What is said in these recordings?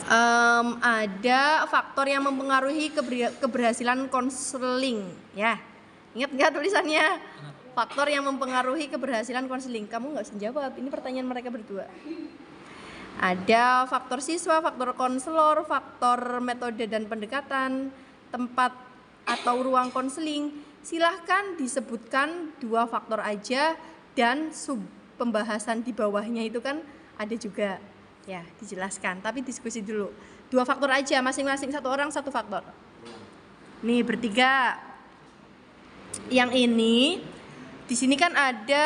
Ada faktor yang mempengaruhi keberhasilan konseling, ya. Ingat nggak tulisannya? Faktor yang mempengaruhi keberhasilan konseling. Kamu nggak usah jawab, ini pertanyaan mereka berdua. Ada faktor siswa, faktor konselor, faktor metode dan pendekatan, tempat atau ruang konseling. Silahkan disebutkan 2 faktor aja dan sub pembahasan di bawahnya itu kan ada juga. Ya, dijelaskan, tapi diskusi dulu. 2 faktor aja, masing-masing 1 orang 1 faktor. Nih, bertiga. Yang ini di sini kan ada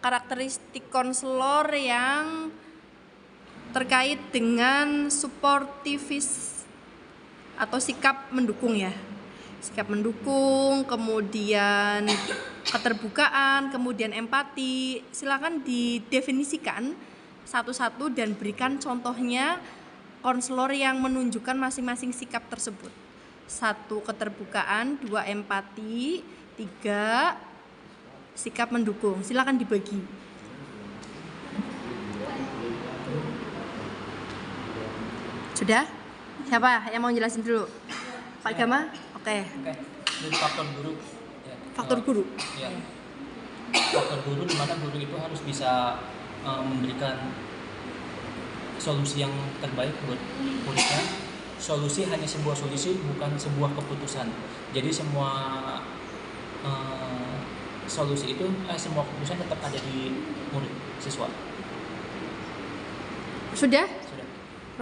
karakteristik konselor yang terkait dengan supportivis atau sikap mendukung ya. Sikap mendukung, kemudian keterbukaan, kemudian empati. Silakan didefinisikan satu-satu dan berikan contohnya konselor yang menunjukkan masing-masing sikap tersebut. 1 keterbukaan, 2 empati, 3 sikap mendukung. Silakan dibagi. Sudah? Siapa yang mau jelasin dulu? Pak Gama? Oke. Jadi faktor guru. Ya. Faktor guru. Ya. Faktor guru di mana guru itu harus bisa memberikan solusi yang terbaik buat muridnya. Solusi hanya sebuah solusi, bukan sebuah keputusan. Jadi semua solusi itu semua keputusan tetap ada di murid siswa. Sudah?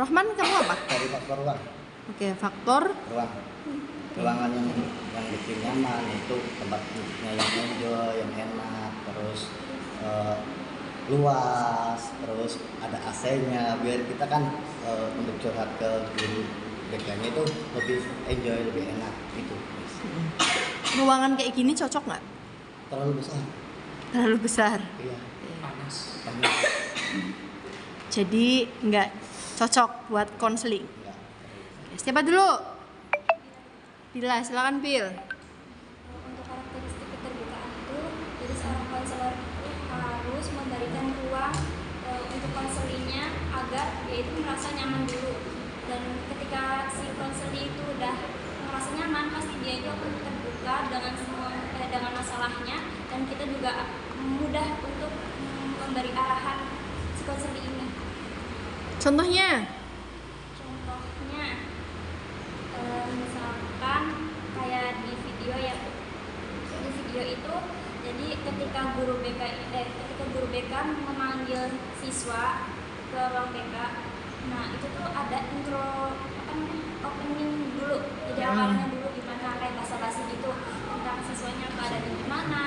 Rohman, kamu apa? Dari faktor ruang. Oke, faktor Ruang. Ruangan yang bikin nyaman, itu tempat duduknya yang enjoy, yang enak, terus luas, terus ada AC-nya biar kita kan untuk curhat ke guru BK-nya itu lebih enjoy, lebih enak gitu. ruangan kayak gini cocok nggak? Terlalu besar. Terlalu besar. Iya. Panas. Jadi nggak cocok buat konseling. Enggak. Siapa dulu? Bila, silakan Bil. Untuk karakteristik keterbukaan itu, jadi seorang konselor itu harus memberikan ruang untuk konselingnya agar dia itu merasa nyaman dulu. Dan ketika si konseling itu udah merasa nyaman, pasti dia itu akan terbuka dengan semua dengan masalahnya, dan kita juga mudah untuk memberi arahan si konseling ini. Contohnya? Misalkan kayak di video ya, di video itu jadi ketika guru BK memanggil siswa ke ruang BK, nah itu tuh ada intro opening dulu, jadi awalnya dulu gimana, kayak basa-basi gitu tentang siswanya keadaannya gimana.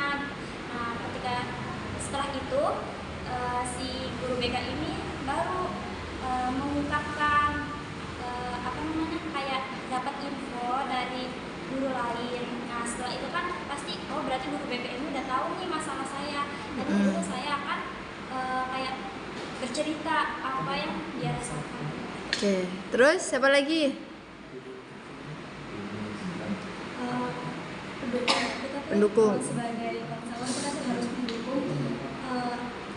Nah ketika setelah itu si guru BK ini baru mengungkapkan kayak dapat info dari guru lain. Nah setelah itu kan pasti berarti guru BK ini udah tahu nih masalah saya, dan itu saya akan kayak bercerita apa yang dia rasakan. Oke, terus siapa lagi? Pendukung. Sebagai konselor kita harus mendukung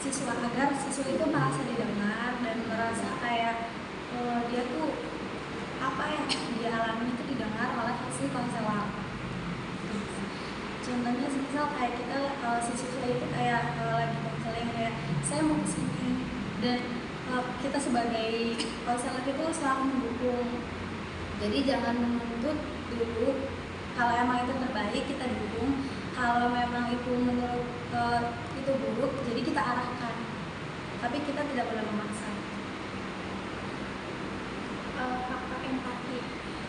siswa agar siswa itu merasa didengar dan merasa kayak dia tuh apa yang dia alami itu didengar oleh si konselor. Contohnya misal kayak kita si siswa itu kayak lagi konseling kayak saya mau kesini, dan kita sebagai konselor itu selalu mendukung. Jadi jangan menuntut dulu, kalau emang itu terbaik kita dukung, kalau memang itu menurut itu buruk jadi kita arahkan, tapi kita tidak boleh memaksa.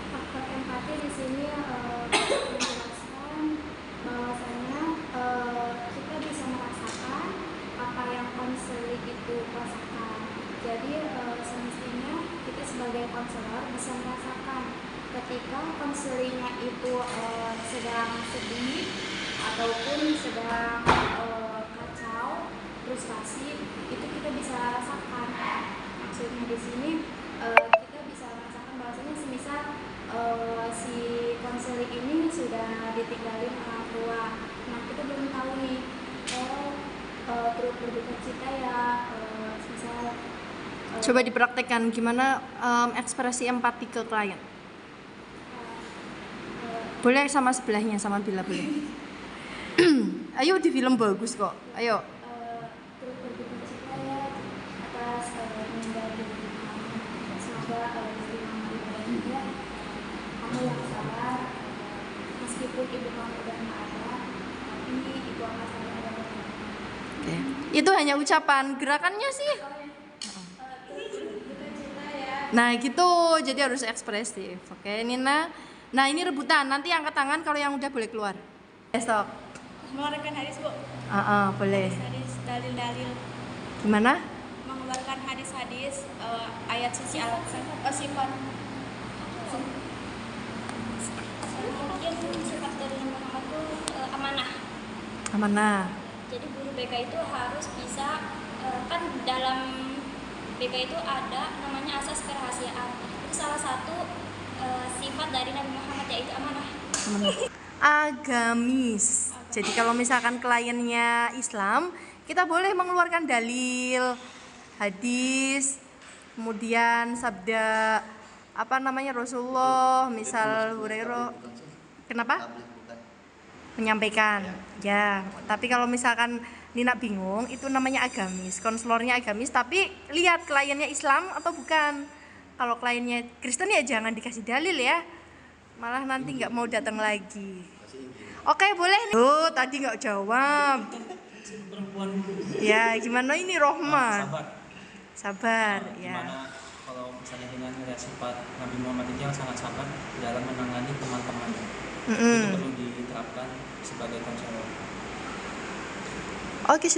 Faktor empati di sini menjelaskan bahwasanya kita bisa merasakan apa yang konseling itu rasakan. Jadi semestinya kita sebagai konselor bisa merasakan ketika konselingnya itu sedang sedih ataupun sedang kacau, frustasi, itu kita bisa rasakan. Maksudnya di sini kita bisa merasakan bahwasanya semisal si konseling ini sudah ditinggalin orang tua, nah kita belum tahu nih turut berduka cita ya, misal Coba dipraktekkan gimana ekspresi empati ke klien. Boleh sama sebelahnya, sama Bila boleh. Ayo di film bagus kok. Ayo. Turut berduka cita ya atas meninggal ibu kamu. Semoga diterima ibadah juga. Kamu yang sabar, meskipun ibu kamu udah nggak ada, tapi ibu akan selalu ada buat kamu. Oke. Itu hanya ucapan, gerakannya sih. Nah gitu, jadi harus ekspresif. Oke, Nina. Nah ini rebutan, nanti angkat tangan kalau yang udah boleh keluar. Besok. Mengeluarkan hadis, Bu. Boleh. Hadis, dalil-dalil. Gimana? Mengeluarkan hadis-hadis, ayat suci Al-Quran, sifat. Mungkin sifat dari Nabi Muhammad itu amanah. Amanah. Jadi guru BK itu harus bisa, kan dalam BK itu ada namanya asas kerahasiaan. Itu salah satu sifat dari Nabi Muhammad, yaitu amanah. Agamis. Jadi kalau misalkan kliennya Islam, kita boleh mengeluarkan dalil, hadis, kemudian sabda Rasulullah, misal Hurairah. Kenapa? Menyampaikan. Ya, tapi kalau misalkan Nina bingung, itu namanya agamis, konselornya agamis, tapi lihat kliennya Islam atau bukan. Kalau kliennya Kristen ya jangan dikasih dalil ya, malah nanti nggak mau datang lagi. Oke, boleh nih. Oh, tadi nggak jawab. Perempuan Ya, gimana ini Rohman? sabar. Sabar, ya. Gimana kalau misalnya dengan melihat sifat Nabi Muhammad itu yang sangat sabar dalam menangani teman-temannya. Itu perlu diterapkan sebagai konselor. Oke,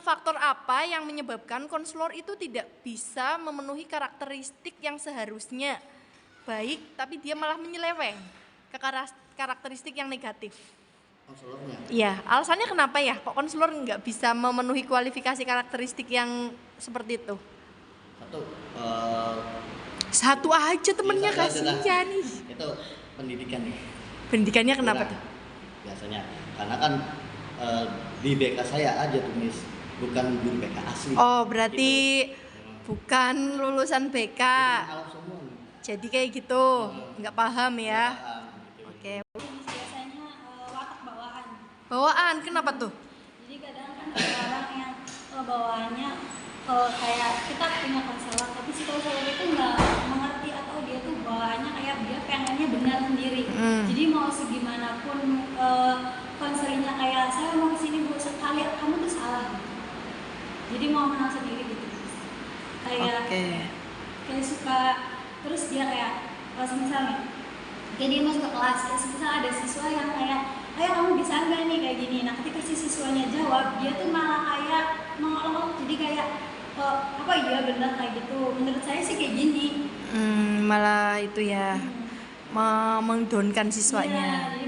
faktor apa yang menyebabkan konselor itu tidak bisa memenuhi karakteristik yang seharusnya baik, tapi dia malah menyeleweng ke karakteristik yang negatif? Konselornya. Iya, alasannya kenapa ya? Kok konselor nggak bisa memenuhi kualifikasi karakteristik yang seperti itu? Satu aja temennya kasihan nih. Itu pendidikan nih. Pendidikannya kenapa tuh? Biasanya karena kan di BK saya aja tulis, bukan guru BK asli. Oh, berarti bukan lulusan BK. Alam semua nih. Jadi kayak gitu, nggak paham ya? Paham, gitu. Oke. Biasanya watak bawahan. Bawaan, kenapa tuh? Jadi kadang kan ada orang yang bawaannya kayak kita punya konselor, tapi si konselor itu nggak mengerti atau dia tuh bawaannya kayak dia pengennya benar sendiri. Jadi mau segimanapun konselingnya kayak saya mau kesini Bu sekali, kamu tuh salah. Jadi mau menang sendiri gitu. Kayak kayak suka, terus dia kayak misalnya kayak dia masuk ke kelas, misal ada siswa yang kayak ayo kamu bisa nggak nih kayak gini. Nah ketika si siswanya jawab, dia tuh malah kayak mengolok-olok, jadi kayak apa iya benar kayak gitu. Menurut saya sih kayak gini. Malah itu ya, mengdownkan siswanya. Iya, jadi